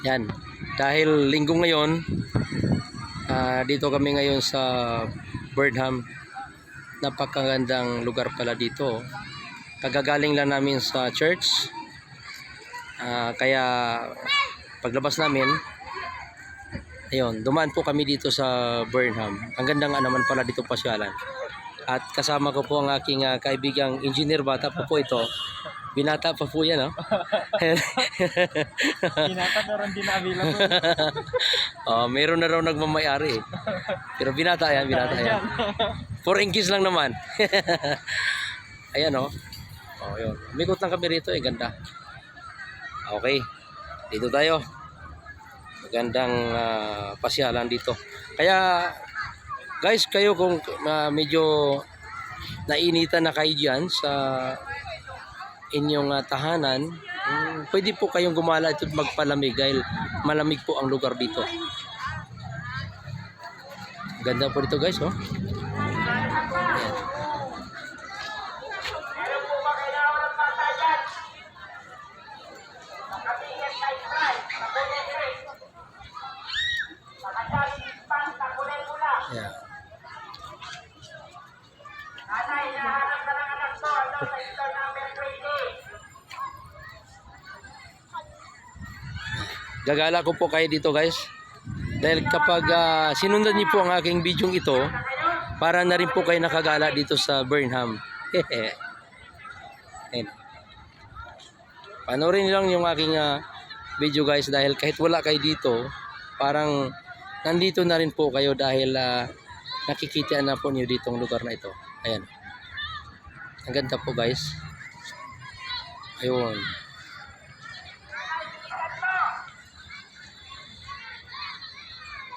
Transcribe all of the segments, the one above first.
Yan. Dahil linggo ngayon, dito kami ngayon sa Burnham. Napakagandang lugar pala dito. Kagagaling lang namin sa church. Kaya paglabas namin, ayun, dumaan po kami dito sa Burnham. Ang ganda nga naman pala dito pasyalan. At kasama ko po ang aking kaibigang engineer, bata pa po ito. Binata pa po yan, no? Binata meron din available. Meron na raw nagmamayari eh. Pero binata yan, binata yan. 4 inches lang naman. Ayan, oh. Yun. Umikot lang kami rito eh, ganda. Okay, dito tayo. Magandang pasyalan dito. Kaya, guys, kayo kung medyo nainitan na kayo dyan sa inyong tahanan, pwede po kayong gumala at magpalamig dahil malamig po ang lugar dito. Ganda po dito, guys, oh. Ayan. Yeah. Gagala ko po kayo dito, guys, dahil kapag sinundan niyo po ang aking video ito, para na rin po kayo nakagala dito sa Burnham. Panoorin niyo lang yung aking video, guys, dahil kahit wala kayo dito, parang nandito na rin po kayo dahil nakikita na po niyo ditong lugar na ito. Ayan, ang ganda po, guys. Ayun.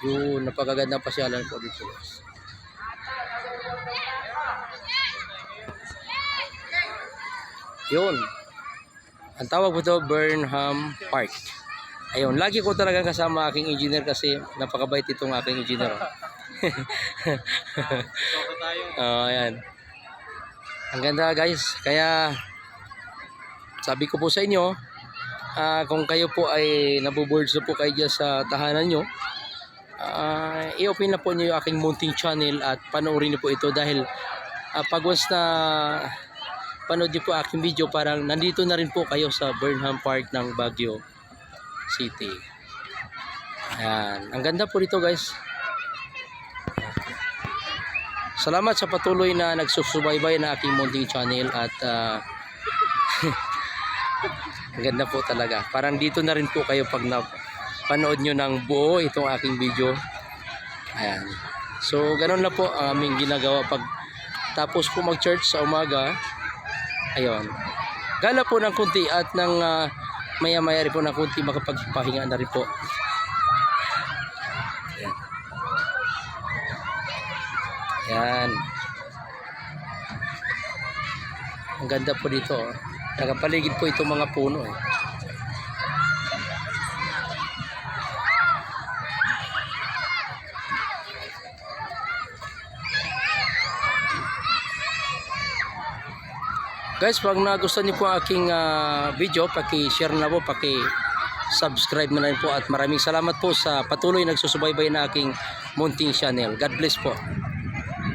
Yun, napakaganda pasyalan po dito, guys. Yun, ang tawag po ito, Burnham Park. Ayun, lagi ko talaga kasama aking engineer kasi napakabait itong aking engineer. Ayan. Ang ganda, guys. Kaya sabi ko po sa inyo, kung kayo po ay nabuboards na po kayo dyan sa tahanan nyo, i-open na po nyo yung aking munting channel at panoorin nyo po ito dahil pag once na panood nyo po aking video, parang nandito na rin po kayo sa Burnham Park ng Baguio City. Ayan. Ang ganda po dito, guys. Salamat sa patuloy na nagsusubaybay na aking munting channel at ang ganda po talaga. Parang dito na rin po kayo pag panood nyo ng buo itong aking video. Ayan. So, ganun na po ang aming ginagawa pag tapos po mag-church sa umaga. Ayun. Gala po ng kunti at ng maya-maya rin po ng kunti makapagpahinga na rin po. Ayan. Ayan. Ang ganda po dito. Nakapaligid po itong mga puno. Guys, pag nagustuhan niyo po ang aking video, paki-share na po, paki-subscribe na rin po at maraming salamat po sa patuloy nagsusubaybay na aking munting channel. God bless po.